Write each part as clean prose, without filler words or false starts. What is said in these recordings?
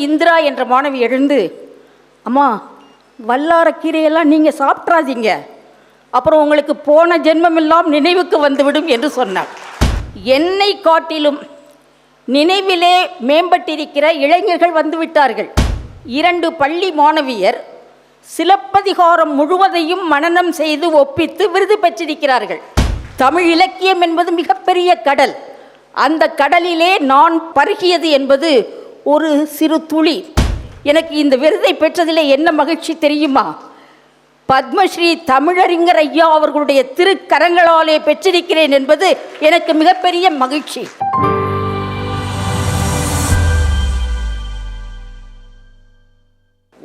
இந்திரா என்ற மாணவி எழுந்து, அம்மா வல்லாரக்கீரையெல்லாம் நீங்கள் சாப்பிட்றாதீங்க, அப்புறம் உங்களுக்கு போன ஜென்மமெல்லாம் நினைவுக்கு வந்துவிடும் என்று சொன்னார். என்னை காட்டிலும் நினைவிலே மேம்பட்டிருக்கிற இளைஞர்கள் வந்துவிட்டார்கள். 2 பள்ளி மாணவியர் சிலப்பதிகாரம் முழுவதையும் மனனம் செய்து ஒப்பித்து விருது பெற்றிருக்கிறார்கள். தமிழ் இலக்கியம் என்பது மிகப்பெரிய கடல். அந்த கடலிலே நான் பருகியது என்பது ஒரு சிறு துளி. எனக்கு இந்த விருதை பெற்றதிலே என்ன மகிழ்ச்சி தெரியுமா? பத்மஸ்ரீ தமிழறிஞர் ஐயா அவர்களுடைய திருக்கரங்களாலே பெற்றிருக்கிறேன் என்பது எனக்கு மிகப்பெரிய மகிழ்ச்சி.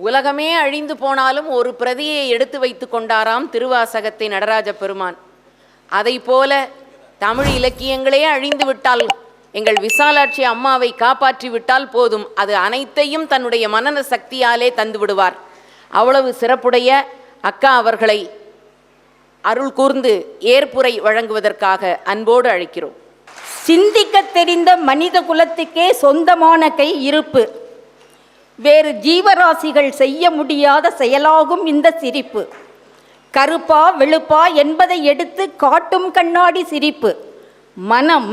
உலகமே அழிந்து போனாலும் ஒரு பிரதியை எடுத்து வைத்து கொண்டாராம் திருவாசகத்தை நடராஜ பெருமான். அதை போல தமிழ் இலக்கியங்களே அழிந்து விட்டால், எங்கள் விசாலாட்சி அம்மாவை காப்பாற்றி விட்டால் போதும், அது அனைத்தையும் தன்னுடைய மனன சக்தியாலே தந்து விடுவார். அவ்வளவு சிறப்புடைய அக்கா அவர்களை அருள் கூர்ந்து ஏற்புரை வழங்குவதற்காக அன்போடு அழைக்கிறோம். சிந்திக்க தெரிந்த மனித குலத்துக்கே சொந்தமான கை இருப்பு, வேறு ஜீவராசிகள் செய்ய முடியாத செயலாகும் இந்த சிரிப்பு. கருப்பா வெளுப்பா என்பதை எடுத்து காட்டும் கண்ணாடி சிரிப்பு. மனம்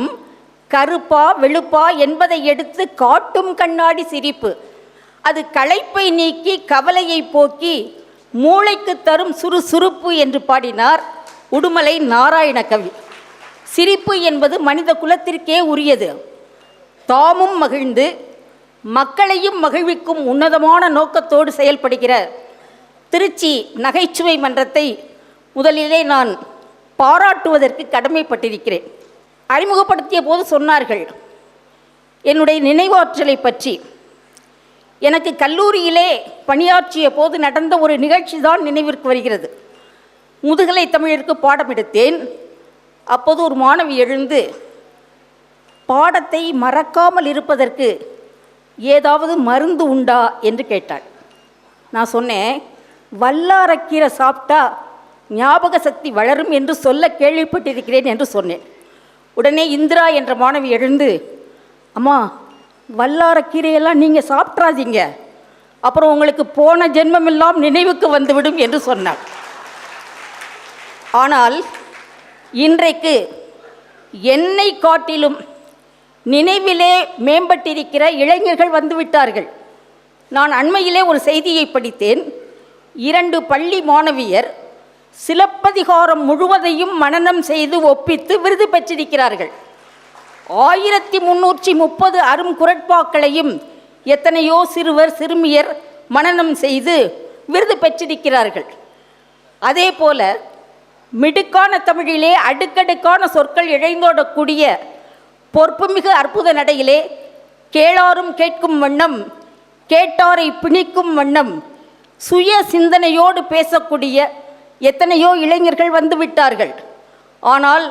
கருப்பா வெளுப்பா என்பதை எடுத்து காட்டும் கண்ணாடி சிரிப்பு. அது களைப்பை நீக்கி கவலையை போக்கி மூளைக்கு தரும் சுறுசுறுப்பு என்று பாடினார் உடுமலை நாராயண கவி. சிரிப்பு என்பது மனித குலத்திற்கே உரியது. தாமும் மகிழ்ந்து மக்களையும் மகிழ்விக்கும் உன்னதமான நோக்கத்தோடு செயல்படுகிற திருச்சி நகைச்சுவை மன்றத்தை முதலிலே நான் பாராட்டுவதற்கு கடமைப்பட்டிருக்கிறேன். அறிமுகப்படுத்திய போது சொன்னார்கள் என்னுடைய நினைவாற்றலை பற்றி. எனக்கு கல்லூரியிலே பணியாற்றிய போது நடந்த ஒரு நிகழ்ச்சி தான் நினைவிற்கு வருகிறது. முதுகலை தமிழிற்கு பாடம் எடுத்தேன். அப்போது ஒரு மாணவி எழுந்து, பாடத்தை மறக்காமல் இருப்பதற்கு ஏதாவது மருந்து உண்டா என்று கேட்டாள். நான் சொன்னேன், வல்லாரக்கீரை சாப்பிட்டா ஞாபக சக்தி வளரும் என்று சொல்ல கேள்விப்பட்டிருக்கிறேன் என்று சொன்னேன். உடனே இந்திரா என்ற மாணவி எழுந்து, அம்மா வல்லாரக்கீரையெல்லாம் நீங்கள் சாப்பிட்றாதீங்க, அப்புறம் உங்களுக்கு போன ஜென்மமெல்லாம் நினைவுக்கு வந்துவிடும் என்று சொன்னாள். ஆனால் இன்றைக்கு என்னை காட்டிலும் நினைவிலே மேம்பட்டிருக்கிற இளைஞர்கள் வந்துவிட்டார்கள். நான் அண்மையிலே ஒரு செய்தியை படித்தேன். 2 பள்ளி மாணவியர் சிலப்பதிகாரம் முழுவதையும் மனனம் செய்து ஒப்பித்து விருது பெற்றிருக்கிறார்கள். 1330 அருங்குறட்பாக்களையும் எத்தனையோ சிறுவர் சிறுமியர் மனனம் செய்து விருது பெற்றிருக்கிறார்கள். அதே போல மிடுக்கான தமிழிலே அடுக்கடுக்கான சொற்கள் இழைந்தோடக்கூடிய பொறுப்புமிகு அற்புத நடையிலே கேளாரும் கேட்கும் வண்ணம் கேட்டாரை பிணிக்கும் வண்ணம் சுய சிந்தனையோடு பேசக்கூடிய எத்தனையோ இளைஞர்கள் வந்துவிட்டார்கள். ஆனால்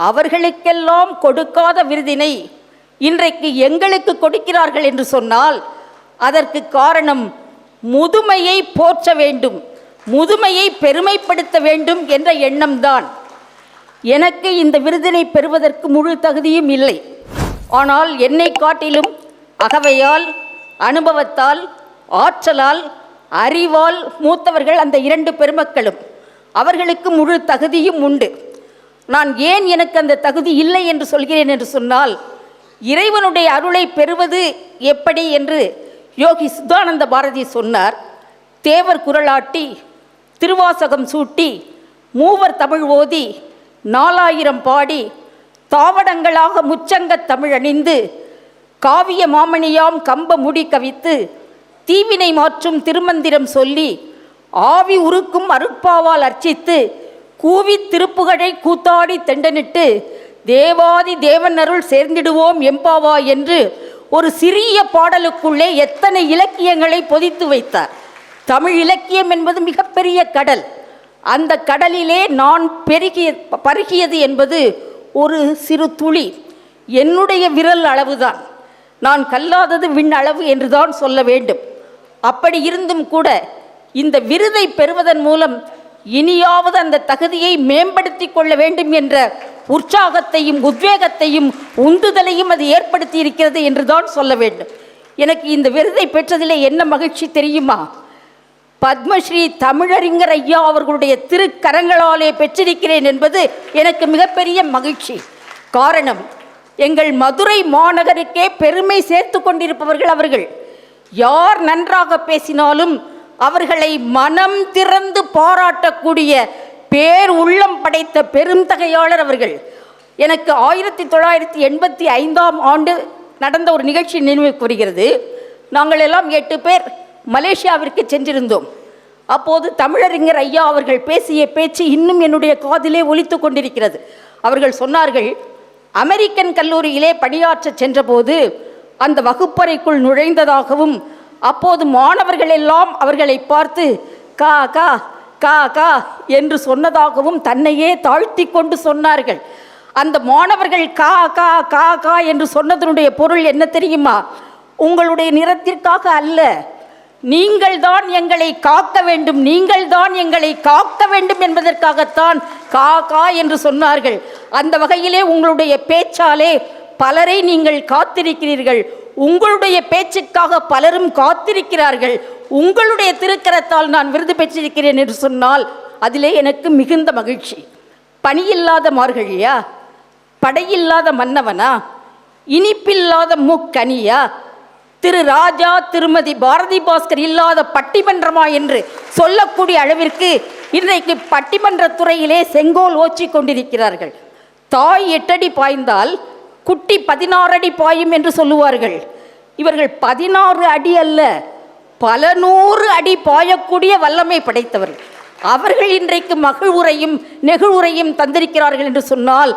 அவர்களுக்கெல்லாம் கொடுக்காத விருதினை இன்றைக்கு எங்களுக்கு கொடுக்கிறார்கள் என்று சொன்னால் அதற்கு காரணம் முதுமையை போற்ற வேண்டும், முதுமையை பெருமைப்படுத்த வேண்டும் என்ற எண்ணம்தான். எனக்கு இந்த விருதினை பெறுவதற்கு முழு தகுதியும் இல்லை. ஆனால் என்னை காட்டிலும் அகவையால், அனுபவத்தால், ஆற்றலால், அறிவால் மூத்தவர்கள் அந்த 2 பெருமக்களும். அவர்களுக்கு முழு தகுதியும் உண்டு. நான் ஏன் எனக்கு அந்த தகுதி இல்லை என்று சொல்கிறேன் என்று சொன்னால், இறைவனுடைய அருளை பெறுவது எப்படி என்று யோகி சுத்தானந்த பாரதி சொன்னார். தேவர் குரலாட்டி, திருவாசகம் சூட்டி, மூவர் தமிழ் ஓதி, 4000 பாடி, தாவடங்களாக முச்சங்கத் தமிழணிந்து, காவிய மாமணியாம் கம்ப முடி கவித்து, தீவினை மாற்றும் திருமந்திரம் சொல்லி, ஆவி உருக்கும் அருட்பாவால் அர்ச்சித்து, கூவி திருப்புகழை கூத்தாடி தெண்டனிட்டு, தேவாதி தேவன் அருள் சேர்ந்திடுவோம் எம்பாவா என்று ஒரு சிறிய பாடலுக்குள்ளே எத்தனை இலக்கியங்களை பொதித்து வைத்தார். தமிழ் இலக்கியம் என்பது மிகப்பெரிய கடல். அந்த கடலிலே நான் பருகியது என்பது ஒரு சிறு துளி, என்னுடைய விரல் அளவுதான். நான் கல்லாதது விண் அளவு என்றுதான் சொல்ல வேண்டும். அப்படி இருந்தும் கூட இந்த விருதை பெறுவதன் மூலம் இனியாவது அந்த தகுதியை மேம்படுத்தி கொள்ள வேண்டும் என்ற உற்சாகத்தையும் உத்வேகத்தையும் உந்துதலையும் அது ஏற்படுத்தி இருக்கிறது என்றுதான் சொல்ல வேண்டும். எனக்கு இந்த விருதை பெற்றதிலே என்ன மகிழ்ச்சி தெரியுமா? பத்மஸ்ரீ தமிழறிஞர் ஐயா அவர்களுடைய திருக்கரங்களாலே பெற்றிருக்கிறேன் என்பது எனக்கு மிகப்பெரிய மகிழ்ச்சி. காரணம், எங்கள் மதுரை மாநகருக்கே பெருமை சேர்த்து கொண்டிருப்பவர்கள் அவர்கள். யார் நன்றாக பேசினாலும் அவர்களை மனம் திறந்து பாராட்டக்கூடிய பேர் உள்ளம் படைத்த பெருந்தகையாளர் அவர்கள். எனக்கு 1985ஆம் ஆண்டு நடந்த ஒரு நிகழ்ச்சி நினைவுக்கு வருகிறது. நாங்கள் எல்லாம் 8 பேர் மலேசியாவிற்கு சென்றிருந்தோம். அப்போது தமிழறிஞர் ஐயா அவர்கள் பேசிய பேச்சு இன்னும் என்னுடைய காதிலே ஒலித்து கொண்டிருக்கிறது. அவர்கள் சொன்னார்கள், அமெரிக்கன் கல்லூரியிலே பணியாற்ற சென்றபோது அந்த வகுப்பறைக்குள் நுழைந்ததாகவும் அப்போது மாணவர்கள் எல்லாம் அவர்களை பார்த்து கா கா கா கா என்று சொன்னதாகவும் தன்னையே தாழ்த்தி கொண்டு சொன்னார்கள். அந்த மாணவர்கள் கா கா கா கா என்று சொன்னதனுடைய பொருள் என்ன தெரியுமா? உங்களுடைய நிறத்திற்காக அல்ல, நீங்கள் தான் எங்களை காக்க வேண்டும், நீங்கள் தான் எங்களை காக்க வேண்டும் என்பதற்காகத்தான் கா கா என்று சொன்னார்கள். அந்த வகையிலே உங்களுடைய பேச்சாலே பலரை நீங்கள் காத்திருக்கிறீர்கள். உங்களுடைய பேச்சுக்காக பலரும் காத்திருக்கிறார்கள். உங்களுடைய திருக்கரத்தால் நான் விருது பெற்றிருக்கிறேன் என்று சொன்னால் அதிலே எனக்கு மிகுந்த மகிழ்ச்சி. பணியில்லாத மார்கழியா, படையில்லாத மன்னவனா, இனிப்பில்லாத மூக்கனியா, திரு ராஜா திருமதி பாரதி பாஸ்கர் இல்லாத பட்டிமன்றமா என்று சொல்லக்கூடிய அளவிற்கு இன்றைக்கு பட்டிமன்ற துறையிலே செங்கோல் ஓச்சி கொண்டிருக்கிறார்கள். தாய் 8 அடி பாய்ந்தால் குட்டி 16 அடி பாயும் என்று சொல்லுவார்கள். இவர்கள் 16 அடி அல்ல, பல 100 அடி பாயக்கூடிய வல்லமை படைத்தவர்கள். அவர்கள் இன்றைக்கு மகிழ்வுரையும் நெகிழ்வுரையும் தந்திருக்கிறார்கள் என்று சொன்னால்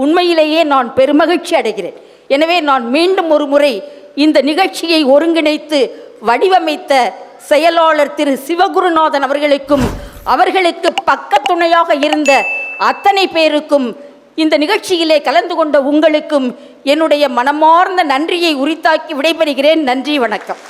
உண்மையிலேயே நான் பெருமகிழ்ச்சி அடைகிறேன். எனவே நான் மீண்டும் ஒரு முறை இந்த நிகழ்ச்சியை ஒருங்கிணைத்து வடிவமைத்த செயலாளர் திரு சிவகுருநாதன் அவர்களுக்கும் அவர்களுக்கு பக்கத்துணையாக இருந்த அத்தனை பேருக்கும் இந்த நிகழ்ச்சியிலே கலந்து கொண்ட உங்களுக்கும் என்னுடைய மனமார்ந்த நன்றியை உரித்தாக்கி விடைபெறுகிறேன். நன்றி, வணக்கம்.